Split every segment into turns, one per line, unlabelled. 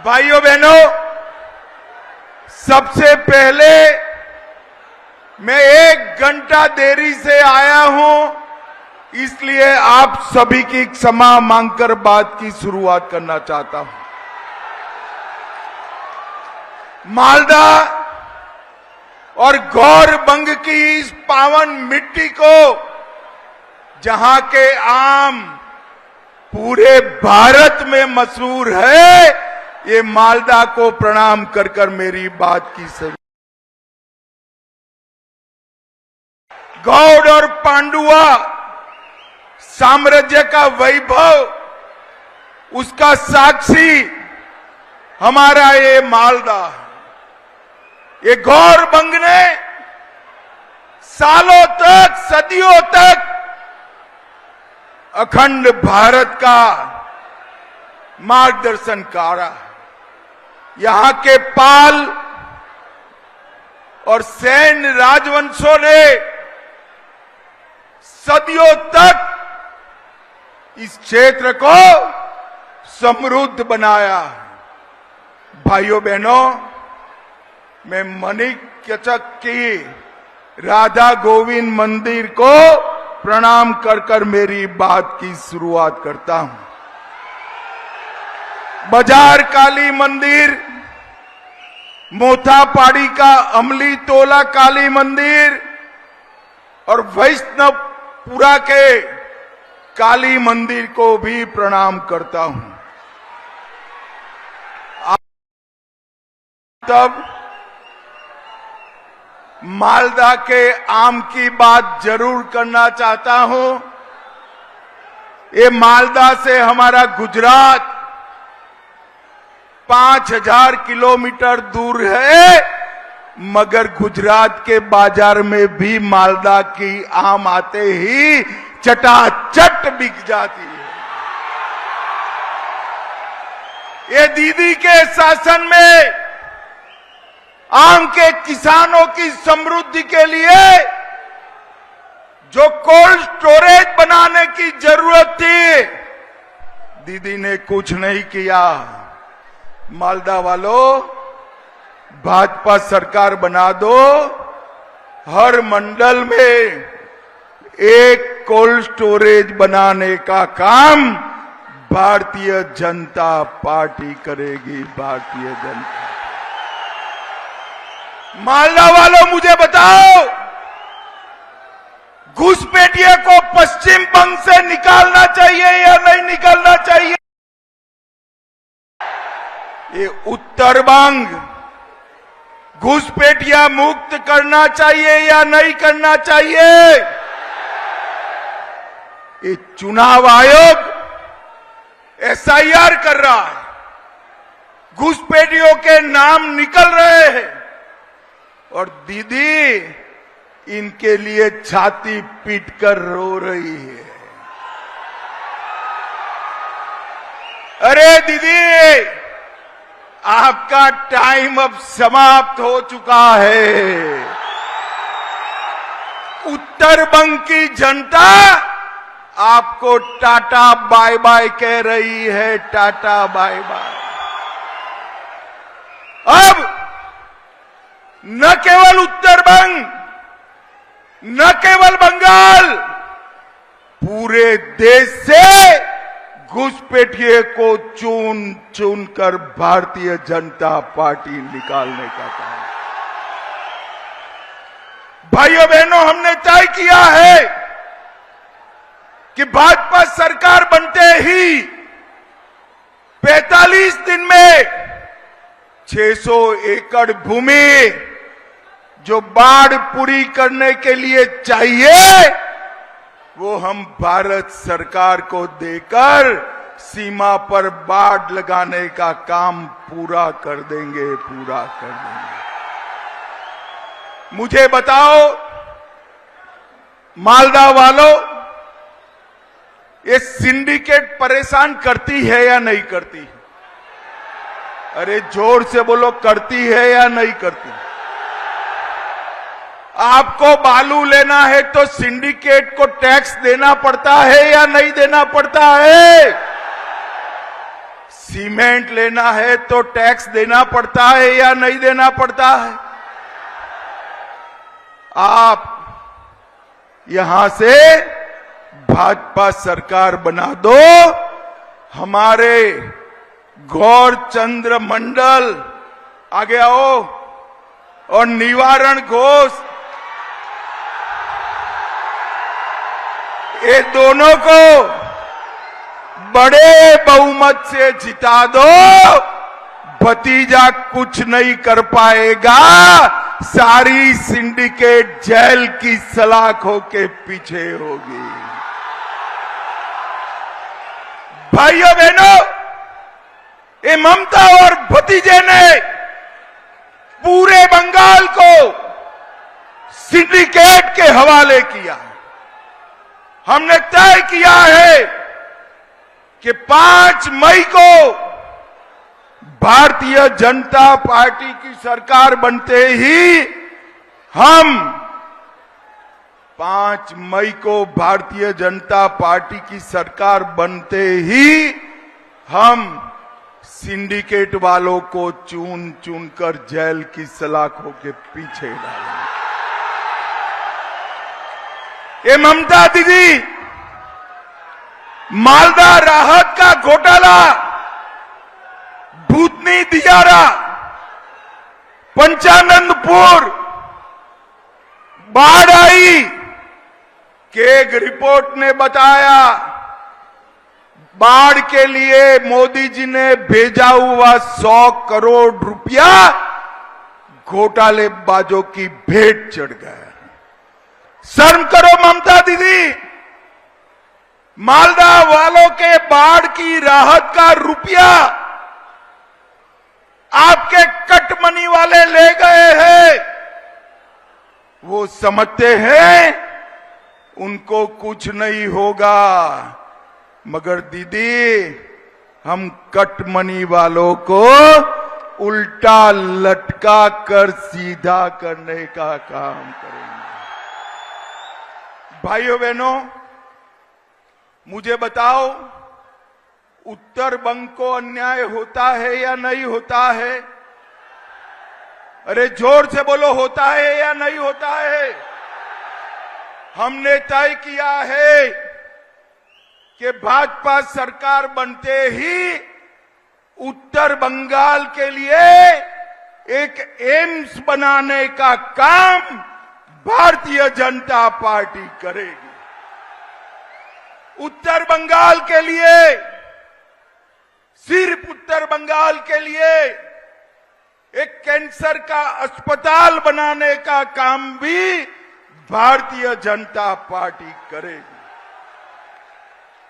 भाइयों बहनों, सबसे पहले मैं 1 घंटा देरी से आया हूं, इसलिए आप सभी की क्षमा मांगकर बात की शुरुआत करना चाहता हूं। मालदा और गौरबंग की इस पावन मिट्टी को, जहां के आम पूरे भारत में मशहूर है, ये मालदा को प्रणाम कर कर मेरी बात की शुरुआत। गौड़ और पांडुआ साम्राज्य का वैभव, उसका साक्षी हमारा ये मालदा है। ये गौरबंग ने सालों तक, सदियों तक अखंड भारत का मार्गदर्शन करा। यहां के पाल और सैन्य राजवंशों ने सदियों तक इस क्षेत्र को समृद्ध बनाया। भाइयों बहनों, मैं मणिकचक की राधा गोविंद मंदिर को प्रणाम कर कर मेरी बात की शुरुआत करता हूं। बाजार काली मंदिर, मोथापाड़ी का अमली तोला काली मंदिर और वैष्णवपुरा के काली मंदिर को भी प्रणाम करता हूं। तब मालदा के आम की बात जरूर करना चाहता हूं। ये मालदा से हमारा गुजरात 5000 किलोमीटर दूर है, मगर गुजरात के बाजार में भी मालदा की आम आते ही चटाचट बिक जाती है। ये दीदी के शासन में आम के किसानों की समृद्धि के लिए जो कोल्ड स्टोरेज बनाने की जरूरत थी, दीदी ने कुछ नहीं किया। मालदा वालों, भाजपा सरकार बना दो, हर मंडल में एक कोल्ड स्टोरेज बनाने का काम भारतीय जनता पार्टी करेगी। भारतीय जनता। मालदा वालों, मुझे बताओ, घुसपैठिए को पश्चिम बंग से निकालना चाहिए या नहीं निकालना चाहिए? ये उत्तर बंग घुसपैठिया मुक्त करना चाहिए या नहीं करना चाहिए? ये चुनाव आयोग एसआईआर कर रहा है, घुसपैठियों के नाम निकल रहे हैं और दीदी इनके लिए छाती पीटकर रो रही है। अरे दीदी, आपका टाइम अब समाप्त हो चुका है। उत्तर बंग की जनता आपको टाटा बाय बाय कह रही है, टाटा बाय बाय। अब न केवल उत्तर बंग, न केवल बंगाल, पूरे देश से घुसपैठिए को चुन चुन कर भारतीय जनता पार्टी निकालने का काम। भाइयों बहनों, हमने तय किया है कि भाजपा सरकार बनते ही 45 दिन में 600 एकड़ भूमि जो बाढ़ पूरी करने के लिए चाहिए, वो हम भारत सरकार को देकर सीमा पर बाढ़ लगाने का काम पूरा कर देंगे, पूरा कर देंगे। मुझे बताओ मालदा वालों, ये सिंडिकेट परेशान करती है या नहीं करती? अरे जोर से बोलो, करती है या नहीं करती? आपको बालू लेना है तो सिंडिकेट को टैक्स देना पड़ता है या नहीं देना पड़ता है? सीमेंट लेना है तो टैक्स देना पड़ता है या नहीं देना पड़ता है? आप यहां से भाजपा सरकार बना दो, हमारे गौर चंद्र मंडल आगे आओ और निवारण घोष, ये दोनों को बड़े बहुमत से जिता दो। भतीजा कुछ नहीं कर पाएगा, सारी सिंडिकेट जेल की सलाखों के पीछे होगी। भाइयों बहनों, ये ममता और भतीजे ने पूरे बंगाल को सिंडिकेट के हवाले किया। हमने तय किया है कि 5 मई को भारतीय जनता पार्टी की सरकार बनते ही हम 5 मई को भारतीय जनता पार्टी की सरकार बनते ही हम सिंडिकेट वालों को चुन चुन कर जेल की सलाखों के पीछे डालेंगे। ये ममता दीदी मालदा राहत का घोटाला, भूतनी दियारा, पंचानंदपुर बाढ़ आई कि एक रिपोर्ट ने बताया बाढ़ के लिए मोदी जी ने भेजा हुआ 100 करोड़ रुपया घोटालेबाजों की भेंट चढ़ गया। शर्म करो ममता दीदी, मालदा वालों के बाढ़ की राहत का रुपया आपके कटमनी वाले ले गए हैं। वो समझते हैं उनको कुछ नहीं होगा, मगर दीदी हम कटमनी वालों को उल्टा लटका कर सीधा करने का काम करेंगे। भाइयों बहनों, मुझे बताओ, उत्तर बंग को अन्याय होता है या नहीं होता है? अरे जोर से बोलो, होता है या नहीं होता है? हमने तय किया है कि भाजपा सरकार बनते ही उत्तर बंगाल के लिए एक एम्स बनाने का काम भारतीय जनता पार्टी करेगी। उत्तर बंगाल के लिए, सिर्फ उत्तर बंगाल के लिए एक कैंसर का अस्पताल बनाने का काम भी भारतीय जनता पार्टी करेगी।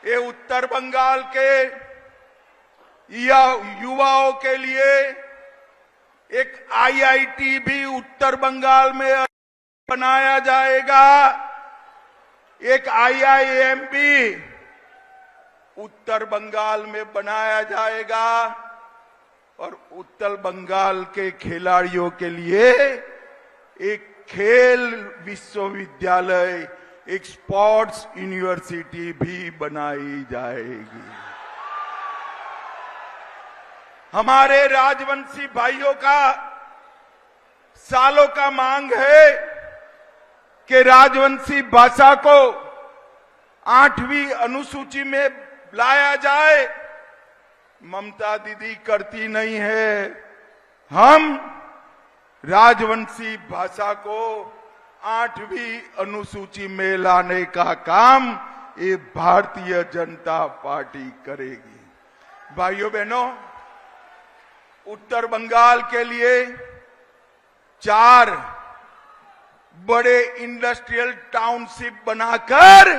ये उत्तर बंगाल के युवाओं के लिए एक आईआईटी भी उत्तर बंगाल में बनाया जाएगा, एक आईआईएम भी उत्तर बंगाल में बनाया जाएगा और उत्तर बंगाल के खिलाड़ियों के लिए एक खेल विश्वविद्यालय, एक स्पोर्ट्स यूनिवर्सिटी भी बनाई जाएगी। हमारे राजवंशी भाइयों का सालों का मांग है कि राजवंशी भाषा को 8वीं अनुसूची में लाया जाए। ममता दीदी करती नहीं है। हम राजवंशी भाषा को 8वीं अनुसूची में लाने का काम ये भारतीय जनता पार्टी करेगी। भाइयों बहनों, उत्तर बंगाल के लिए 4 बड़े इंडस्ट्रियल टाउनशिप बनाकर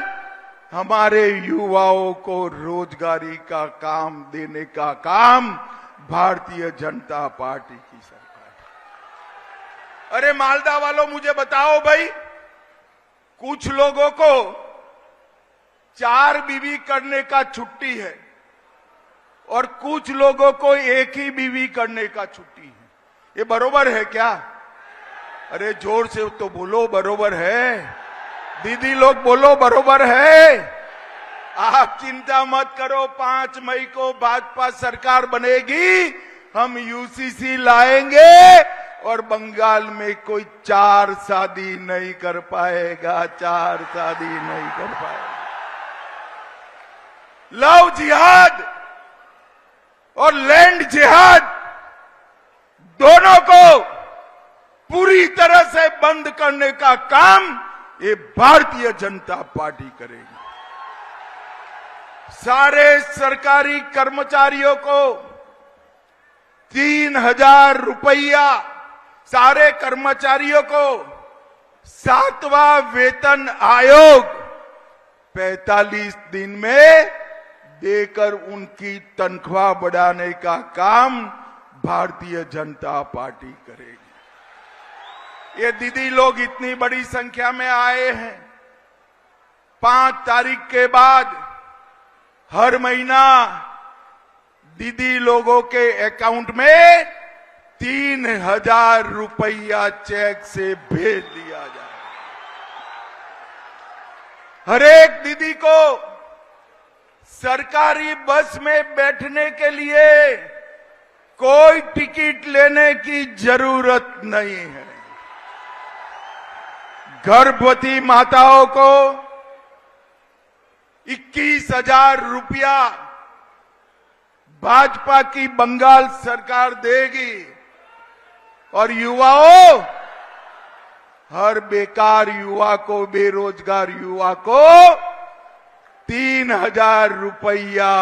हमारे युवाओं को रोजगारी का काम देने का काम भारतीय जनता पार्टी की सरकार। अरे मालदा वालों, मुझे बताओ भाई, कुछ लोगों को 4 बीवी करने का छुट्टी है और कुछ लोगों को 1 ही बीवी करने का छुट्टी है। ये बरोबर है क्या? अरे जोर से तो बोलो, बरोबर है? दीदी लोग बोलो, बरोबर है? आप चिंता मत करो, 5 मई को भाजपा सरकार बनेगी, हम यूसीसी लाएंगे और बंगाल में कोई 4 शादी नहीं कर पाएगा, 4 शादी नहीं कर पाएगा। लव जिहाद और लैंड जिहाद दोनों को पूरी तरह से बंद करने का काम ये भारतीय जनता पार्टी करेगी। सारे सरकारी कर्मचारियों को 3,000 रुपया, सारे कर्मचारियों को 7वां वेतन आयोग 45 दिन में देकर उनकी तनख्वाह बढ़ाने का काम भारतीय जनता पार्टी करेगी। ये दीदी लोग इतनी बड़ी संख्या में आए हैं। 5 तारीख के बाद हर महीना दीदी लोगों के अकाउंट में 3,000 रुपया चेक से भेज दिया जाए। हर एक दीदी को सरकारी बस में बैठने के लिए कोई टिकट लेने की जरूरत नहीं है। गर्भवती माताओं को 21,000 रुपया भाजपा की बंगाल सरकार देगी और युवाओं, हर बेकार युवा को, बेरोजगार युवा को 3,000 रुपया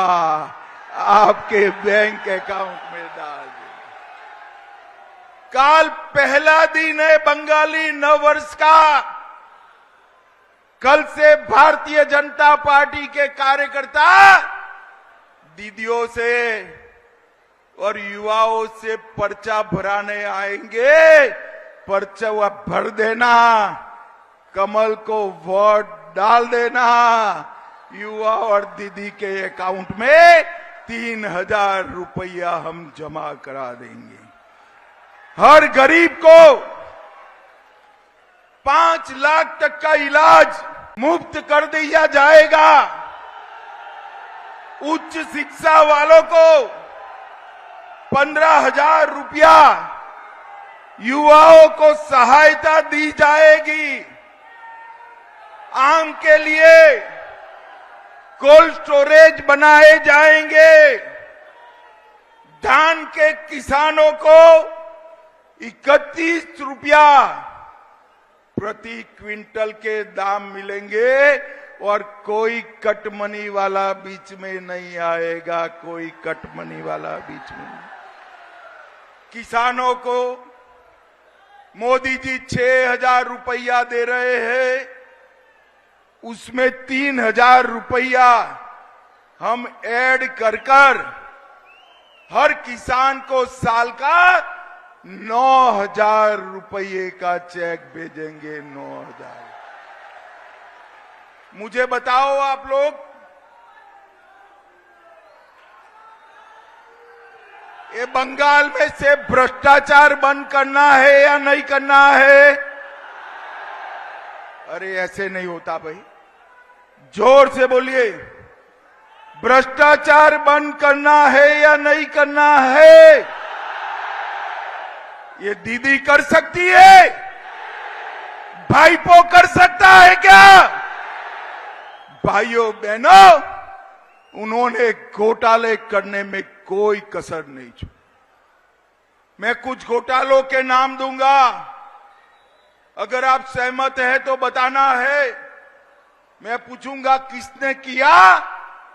आपके बैंक अकाउंट में डाल दें। काल पहला दिन है बंगाली नववर्ष का। कल से भारतीय जनता पार्टी के कार्यकर्ता दीदियों से और युवाओं से पर्चा भराने आएंगे। पर्चा भर देना, कमल को वोट डाल देना, युवा और दीदी के अकाउंट में 3,000 रुपया हम जमा करा देंगे। हर गरीब को 5 लाख तक का इलाज मुफ्त कर दिया जाएगा। उच्च शिक्षा वालों को 15,000 रुपया, युवाओं को सहायता दी जाएगी। आम के लिए कोल्ड स्टोरेज बनाए जाएंगे। धान के किसानों को 31 रुपया प्रति क्विंटल के दाम मिलेंगे और कोई कटमनी वाला बीच में नहीं आएगा, कोई कटमनी वाला बीच में नहीं। किसानों को मोदी जी 6,000 रुपया दे रहे हैं, उसमें 3,000 रुपया हम ऐड कर हर किसान को साल का 9,000 रुपये का चेक भेजेंगे। 9,000। मुझे बताओ आप लोग, ये बंगाल में से भ्रष्टाचार बंद करना है या नहीं करना है? अरे ऐसे नहीं होता भाई, जोर से बोलिए। भ्रष्टाचार बंद करना है या नहीं करना है? ये दीदी कर सकती है? भाईपो कर सकता है क्या? भाइयों बहनों, उन्होंने घोटाले करने में कोई कसर नहीं छोड़ी। मैं कुछ घोटालों के नाम दूंगा, अगर आप सहमत हैं तो बताना है। मैं पूछूंगा किसने किया,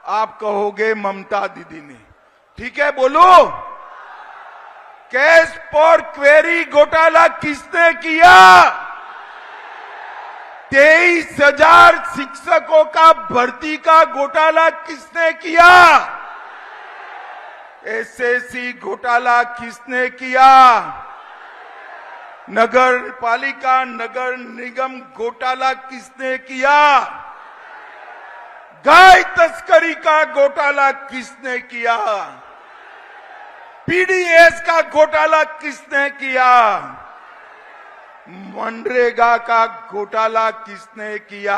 आप कहोगे ममता दीदी ने। ठीक है, बोलो। कैश फॉर क्वेरी घोटाला किसने किया? 23,000 शिक्षकों का भर्ती का घोटाला किसने किया? एसएससी घोटाला किसने किया? नगर पालिका, नगर निगम घोटाला किसने किया? गाय तस्करी का घोटाला किसने किया? पीडीएस का घोटाला किसने किया? मनरेगा का घोटाला किसने किया?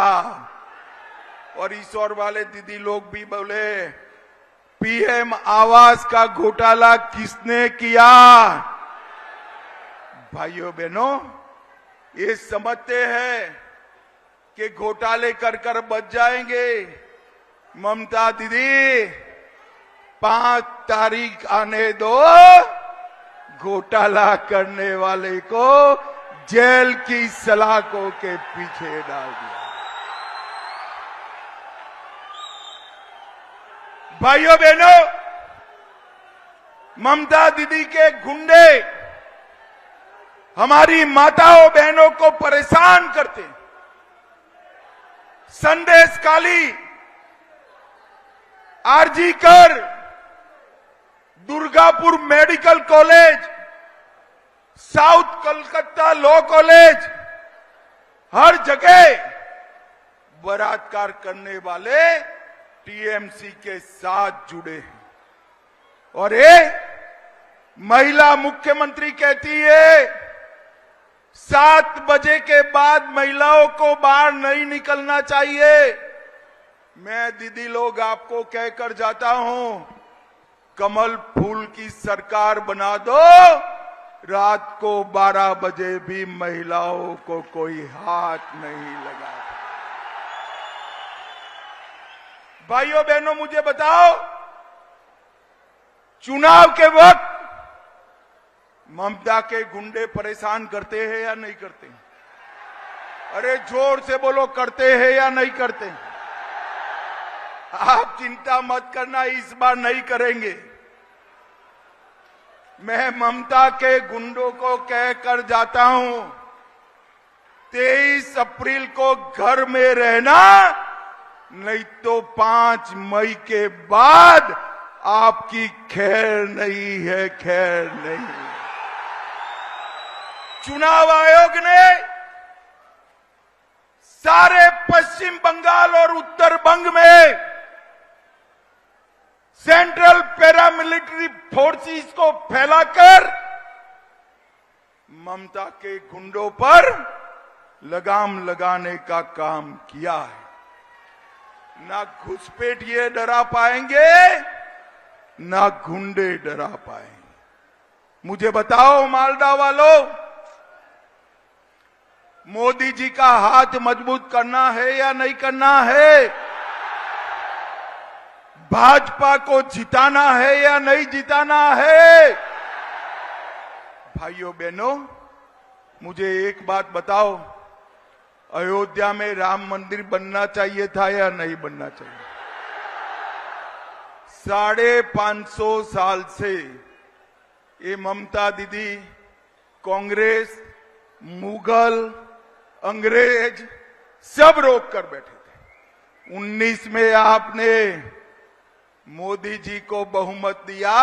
और ईश्वर वाले दीदी लोग भी बोले पीएम आवास का घोटाला किसने किया। भाइयों बहनों, ये समझते हैं कि घोटाले कर बच जाएंगे। ममता दीदी 5 तारीख आने दो, घोटाला करने वाले को जेल की सलाखों के पीछे डाल दिया। भाइयों बहनों, ममता दीदी के गुंडे हमारी माताओं बहनों को परेशान करते हैं। संदेश काली, R G Kar, Durgapur medical college, south Calcutta law college, हर जगह बलात्कार करने वाले टीएमसी के साथ जुड़े हैं। और ये महिला मुख्यमंत्री कहती है 7 बजे के बाद महिलाओं को बाहर नहीं निकलना चाहिए। मैं दीदी लोग आपको कहकर जाता हूं, कमल फूल की सरकार बना दो, रात को 12 बजे भी महिलाओं को कोई हाथ नहीं लगा। भाइयों बहनों, मुझे बताओ, चुनाव के वक्त ममता के गुंडे परेशान करते हैं या नहीं करते? अरे जोर से बोलो, करते हैं या नहीं करते? आप चिंता मत करना, इस बार नहीं करेंगे। मैं ममता के गुंडों को कहकर जाता हूं, 23 अप्रैल को घर में रहना, नहीं तो 5 मई के बाद आपकी खैर नहीं है, खैर नहीं। चुनाव आयोग ने सारे पश्चिम बंगाल और उत्तर बंग में सेंट्रल पैरामिलिट्री फोर्सेस को फैलाकर ममता के गुंडों पर लगाम लगाने का काम किया है। ना घुसपैठ ये डरा पाएंगे, ना गुंडे डरा पाएंगे। मुझे बताओ मालदा वालों, मोदी जी का हाथ मजबूत करना है या नहीं करना है? भाजपा को जिताना है या नहीं जिताना है? भाइयों बहनों, मुझे एक बात बताओ, अयोध्या में राम मंदिर बनना चाहिए था या नहीं बनना चाहिए? 550 साल से ये ममता दीदी कांग्रेस, मुगल, अंग्रेज सब रोक कर बैठे थे। 19 में आपने मोदी जी को बहुमत दिया।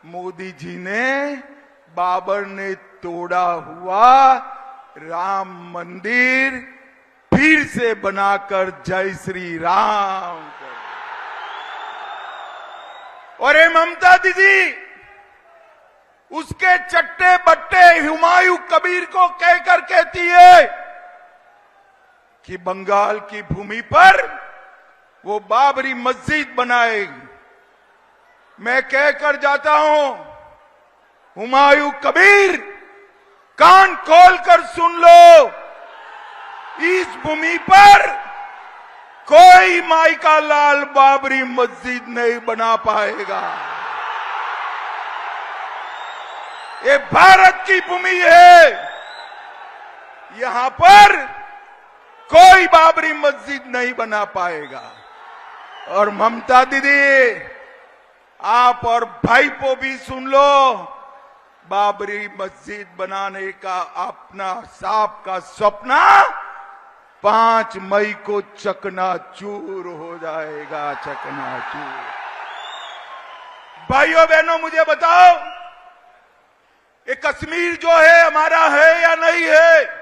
मोदी जी ने बाबर ने तोड़ा हुआ राम मंदिर फिर से बनाकर जय श्री राम कर। और ये ममता दीदी उसके चट्टे बट्टे हुमायूं कबीर को कहकर कहती है कि बंगाल की भूमि पर वो बाबरी मस्जिद बनाएगी। मैं कहकर जाता हूं, हुमायूं कबीर, कान खोलकर सुन लो, इस भूमि पर कोई माई का लाल बाबरी मस्जिद नहीं बना पाएगा। ये भारत की भूमि है, यहां पर कोई बाबरी मस्जिद नहीं बना पाएगा। और ममता दीदी, आप और भाईपो भी सुन लो, बाबरी मस्जिद बनाने का अपना सांप का सपना 5 मई को चकनाचूर हो जाएगा, चकनाचूर। भाइयों बहनों, मुझे बताओ, ये कश्मीर जो है हमारा है या नहीं है?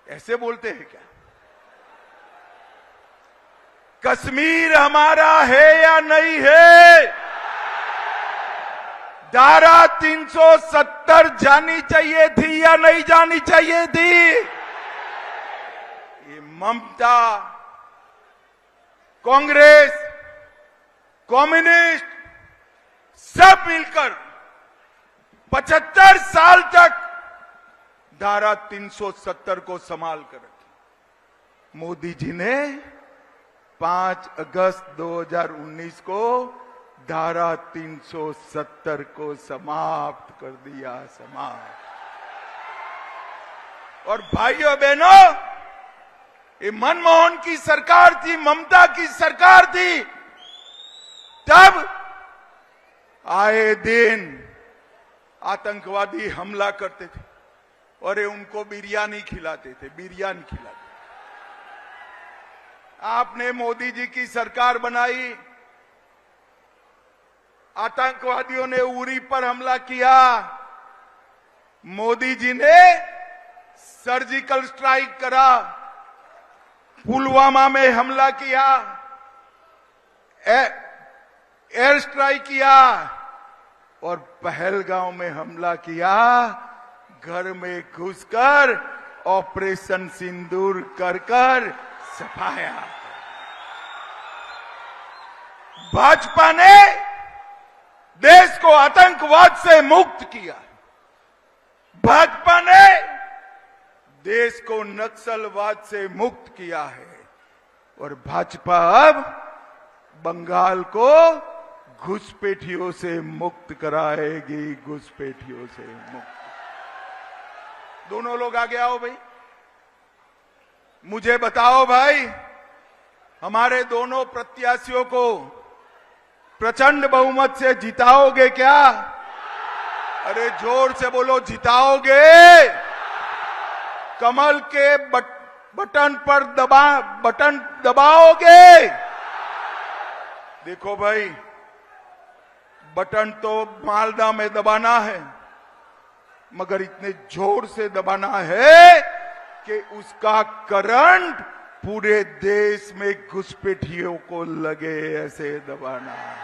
ऐसे बोलते हैं क्या? कश्मीर हमारा है या नहीं है? धारा 370 जानी चाहिए थी या नहीं जानी चाहिए थी? ये ममता, कांग्रेस, कम्युनिस्ट सब मिलकर 75 साल तक धारा 370 को संभाल कर रखी। मोदी जी ने 5 अगस्त 2019 को धारा 370 को समाप्त कर दिया, समाप्त। और भाइयों बहनों, ये मनमोहन की सरकार थी, ममता की सरकार थी, तब आए दिन आतंकवादी हमला करते थे और ये उनको बिरयानी खिलाते थे, बिरयानी खिलाते। आपने मोदी जी की सरकार बनाई, आतंकवादियों ने उरी पर हमला किया, मोदी जी ने सर्जिकल स्ट्राइक करा, पुलवामा में हमला किया, एयर स्ट्राइक किया और पहलगांव में हमला किया। घर में घुसकर ऑपरेशन सिंदूर कर कर सफाया। भाजपा ने देश को आतंकवाद से मुक्त किया। भाजपा ने देश को नक्सलवाद से मुक्त किया है और भाजपा अब बंगाल को घुसपैठियों से मुक्त कराएगी, घुसपैठियों से मुक्त। दोनों लोग आगे आओ भाई, मुझे बताओ भाई, हमारे दोनों प्रत्याशियों को प्रचंड बहुमत से जिताओगे क्या? अरे जोर से बोलो, जिताओगे? कमल के बटन पर बटन दबाओगे? देखो भाई, बटन तो मालदा में दबाना है, मगर इतने जोर से दबाना है कि उसका करंट पूरे देश में घुसपैठियों को लगे, ऐसे दबाना है।